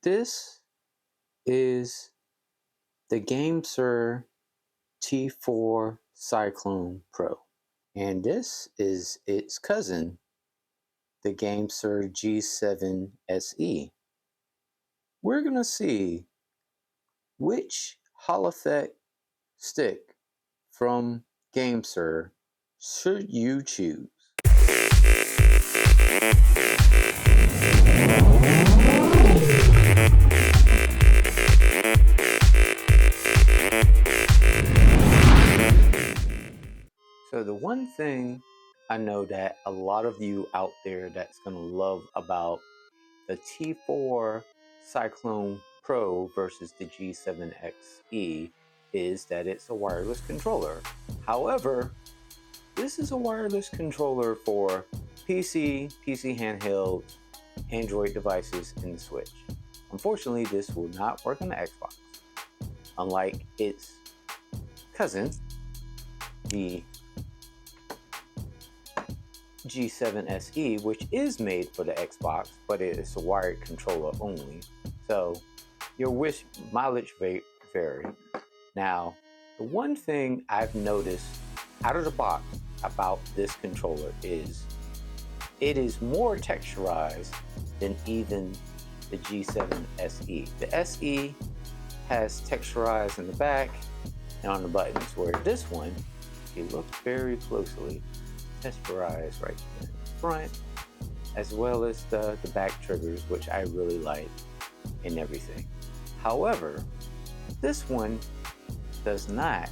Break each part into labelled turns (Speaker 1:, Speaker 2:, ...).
Speaker 1: This is the GameSir T4 Cyclone Pro, and this is its cousin, the GameSir G7 SE. We're gonna see which holothek stick from GameSir should you choose. So the one thing I know that a lot of you out there that's going to love about the T4 Cyclone Pro versus the G7 XE is that it's a wireless controller. However, this is a wireless controller for PC handheld, Android devices, and the Switch. Unfortunately, this will not work on the Xbox. Unlike its cousin, the G7 SE, which is made for the Xbox, but it is a wired controller only. So your wish mileage vary. Now, the one thing I've noticed out of the box about this controller is it is more texturized than even the G7 SE. The SE has texturized in the back and on the buttons, where this one, if you look very closely, texturized right in the front, as well as the back triggers, which I really like, and everything. However, this one does not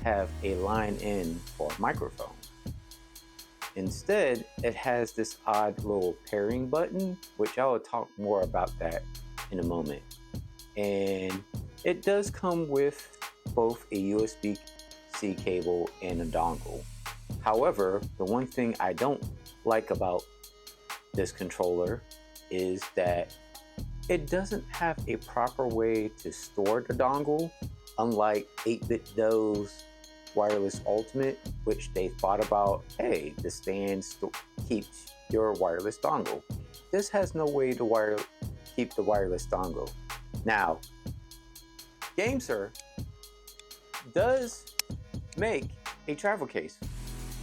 Speaker 1: have a line in for a microphone. Instead, it has this odd little pairing button, which I will talk more about that in a moment. And it does come with both a USB-C cable and a dongle. However, the one thing I don't like about this controller is that it doesn't have a proper way to store the dongle, unlike 8BitDo's Wireless Ultimate, which they thought about, hey, the stand keeps your wireless dongle. This has no way to keep the wireless dongle. Now, GameSir does make a travel case.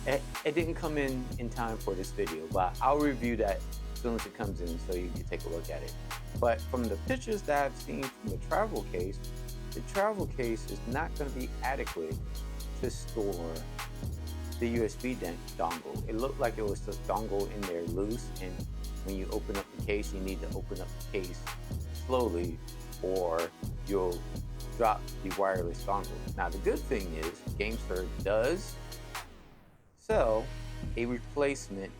Speaker 1: It didn't come in time for this video, but I'll review that as soon as it comes in so you can take a look at it. But from the pictures that I've seen from the travel case is not going to be adequate to store the USB dongle. It looked like it was the dongle in there loose, and when you open up the case, you need to open up the case slowly or you'll drop the wireless dongle. Now, the good thing is GameSir does sell a replacement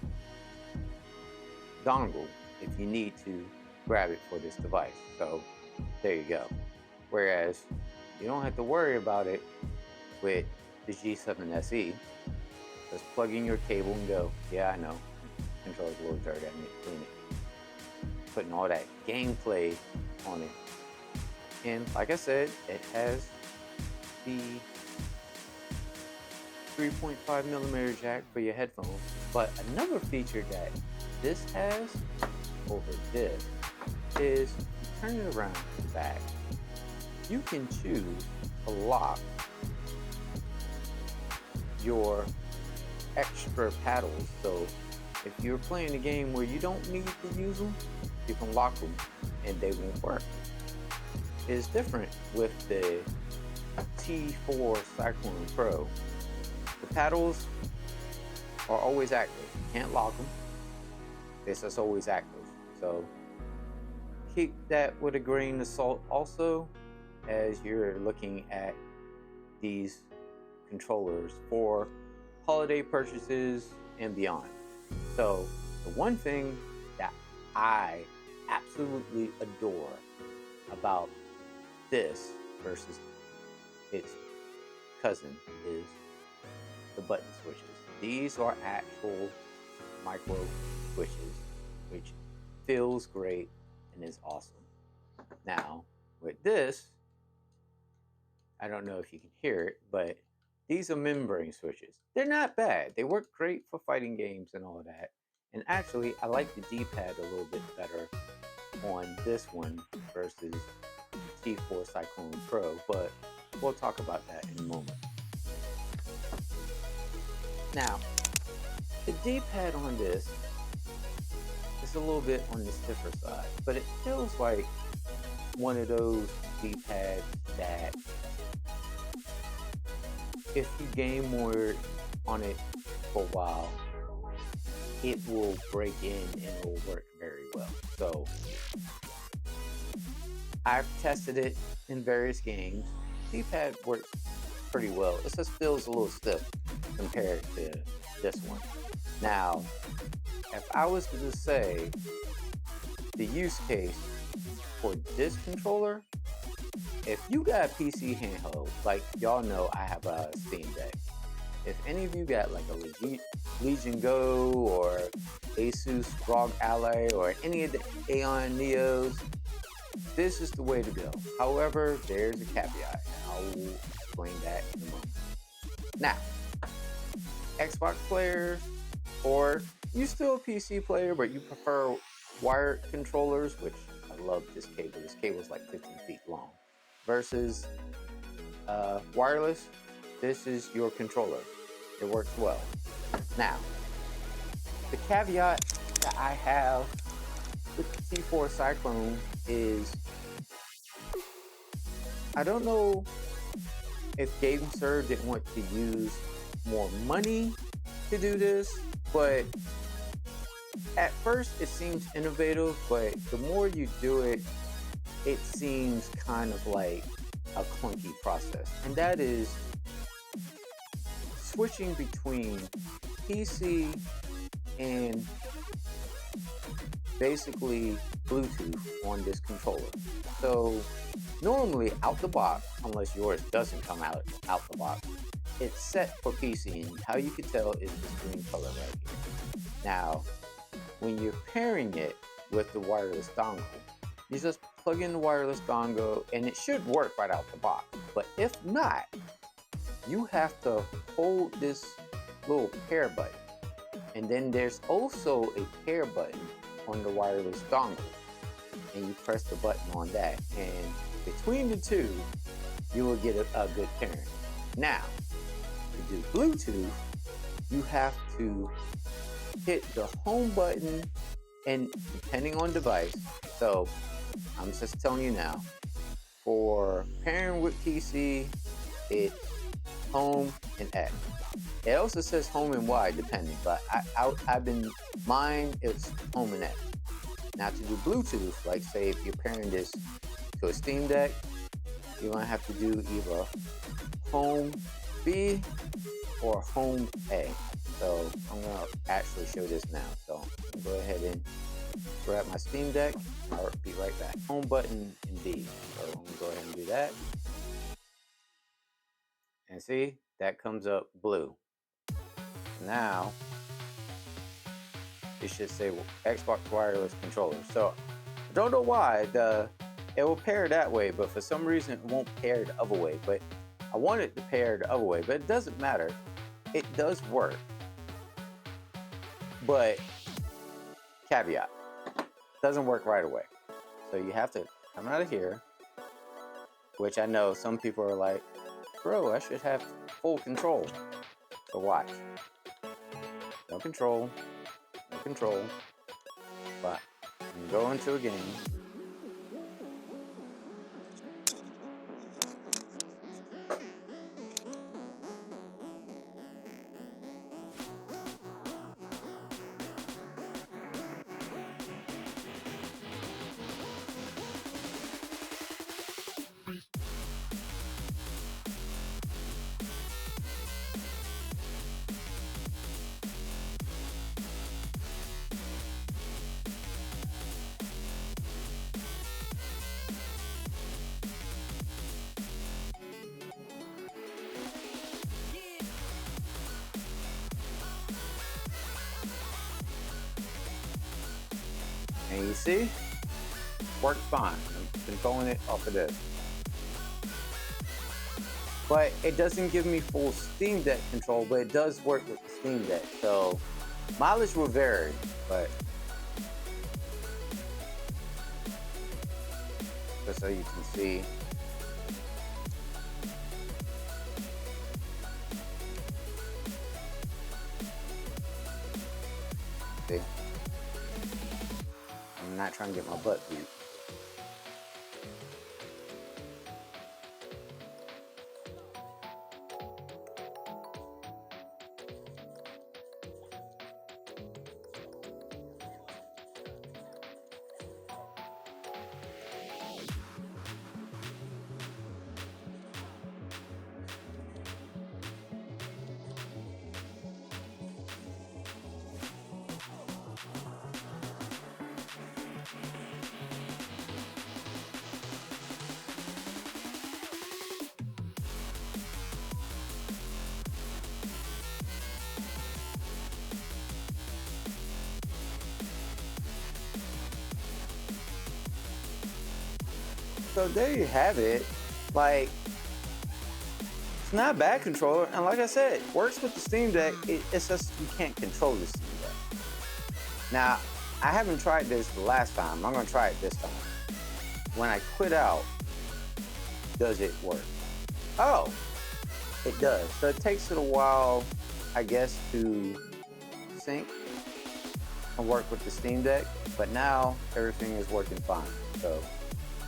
Speaker 1: dongle if you need to grab it for this device. So there you go. Whereas you don't have to worry about it with the G7 SE. Just plug in your cable and go. Yeah, I know. Controller's a little dirty. I need to clean it. Putting all that gameplay on it. And like I said, it has the 3.5mm jack for your headphones. But another feature that this has over this is, you turn it around to the back, you can choose to lock your extra paddles. So if you're playing a game where you don't need to use them, you can lock them and they won't work. It's different with the T4 Cyclone Pro. The paddles are always active. You can't lock them. It's just always active. So keep that with a grain of salt also as you're looking at these controllers for holiday purchases and beyond. So the one thing that I absolutely adore about this versus its cousin is the button switches. These are actual micro switches, which feels great and is awesome. Now, with this, I don't know if you can hear it, but these are membrane switches. They're not bad. They work great for fighting games and all that. And actually, I like the Dpad a little bit better on this one versus T4 Cyclone Pro, but we'll talk about that in a moment. Now, the D-pad on this is a little bit on the stiffer side, but it feels like one of those D-pads that if you game more on it for a while, it will break in and it will work very well. So I've tested it in various games. D-pad works pretty well. It just feels a little stiff compared to this one. Now, if I was to just say the use case for this controller, if you got a PC handheld, like y'all know I have a Steam Deck. If any of you got like a Legion Go or Asus ROG Ally or any of the Aeon Neos, this is the way to go. However, there's a caveat, and I will explain that in a moment. Now, Xbox players, or you still a PC player, but you prefer wired controllers, which I love this cable. This cable is like 15 feet long. Versus wireless, this is your controller. It works well. Now, the caveat that I have with the T4 Cyclone is I don't know if GameSir didn't want to use more money to do this, but at first it seems innovative, but the more you do it, it seems kind of like a clunky process. And that is switching between PC and basically Bluetooth on this controller. So normally out the box, unless yours doesn't come out the box, it's set for PC, and how you can tell is this green color right here. Now, when you're pairing it with the wireless dongle, you just plug in the wireless dongle and it should work right out the box. But if not, you have to hold this little pair button. And then there's also a pair button on the wireless dongle. And you press the button on that. And between the two, you will get a good pairing. Now, to do Bluetooth, you have to hit the home button, and depending on device, so I'm just telling you now, for pairing with PC, it's home and X. It also says home and Y depending, but I've been, mine is home and X. Now to do Bluetooth, like say if you're pairing this to a Steam Deck, you're gonna have to do either home B or home A. So I'm gonna actually show this now. So I'm gonna go ahead and grab my Steam Deck. I'll be right back. Home button and B. So I'm gonna go ahead and do that. And see, that comes up blue. Now it should say Xbox wireless controller. So I don't know why it will pair that way, but for some reason it won't pair the other way. But I want it to pair the other way, but it doesn't matter. It does work. But caveat, doesn't work right away. So you have to come out of here, which I know some people are like, bro, I should have full control. So watch. No control, but I'm going to go into a game. And you see, works fine. I'm controlling it off of this. But it doesn't give me full Steam Deck control, but it does work with the Steam Deck. So mileage will vary, but just so you can see. See? I'm not trying to get my butt beat. So there you have it. Like, it's not a bad controller, and like I said, it works with the Steam Deck. It's just you can't control the Steam Deck. Now, I haven't tried this the last time. I'm gonna try it this time. When I quit out, does it work? Oh, it does. So it takes it a while, I guess, to sync and work with the Steam Deck, but now everything is working fine. So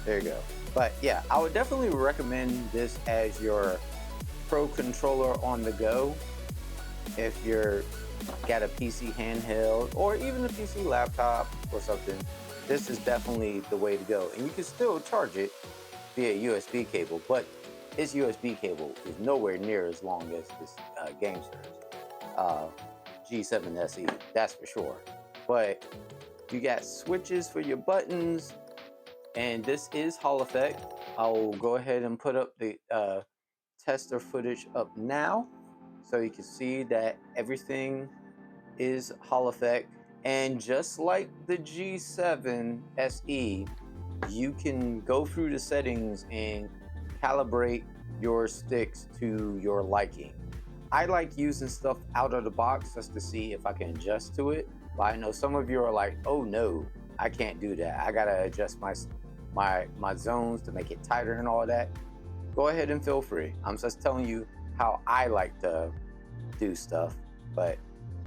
Speaker 1: there you go. But yeah, I would definitely recommend this as your Pro controller on the go. If you're got a PC handheld or even a PC laptop or something, this is definitely the way to go. And you can still charge it via USB cable, but its USB cable is nowhere near as long as this GameSir's G7 SE, that's for sure. But you got switches for your buttons, and this is Hall Effect. I'll go ahead and put up the tester footage up now so you can see that everything is Hall Effect. And just like the G7 SE, you can go through the settings and calibrate your sticks to your liking. I like using stuff out of the box just to see if I can adjust to it. But I know some of you are like, oh no, I can't do that. I gotta adjust my zones to make it tighter and all that. Go ahead and feel free. I'm just telling you how I like to do stuff, but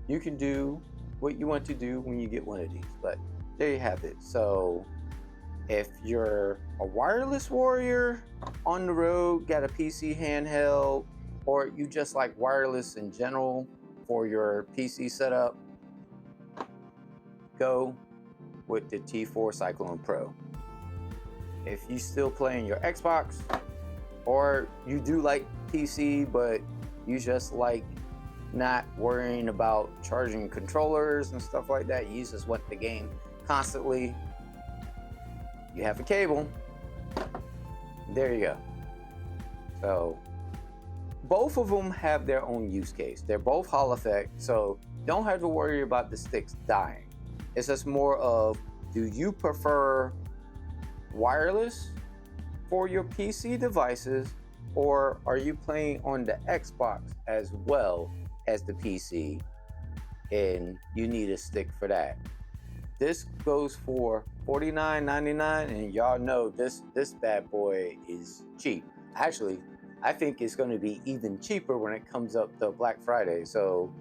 Speaker 1: you can do what you want to do when you get one of these. But there you have it. So if you're a wireless warrior on the road, got a PC handheld, or you just like wireless in general for your PC setup, go with the T4 Cyclone Pro. If you still playing your Xbox, or you do like PC, but you just like not worrying about charging controllers and stuff like that, you just want the game constantly, you have a cable. There you go. So both of them have their own use case. They're both Hall Effect, so don't have to worry about the sticks dying. It's just more of, do you prefer wireless for your PC devices, or are you playing on the Xbox as well as the PC and you need a stick for that? This goes for $49.99, and y'all know this bad boy is cheap. Actually, I think it's going to be even cheaper when it comes up to Black Friday. So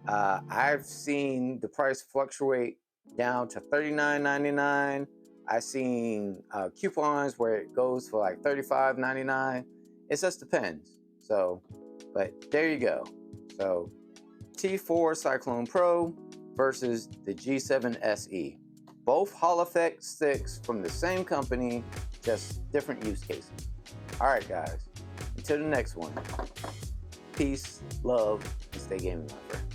Speaker 1: I've seen the price fluctuate down to $39.99. I've seen coupons where it goes for like $35.99. It just depends. So, but there you go. So T4 Cyclone Pro versus the G7 SE. Both Hall Effect sticks from the same company, just different use cases. All right, guys. Until the next one. Peace, love, and stay gaming, my friend.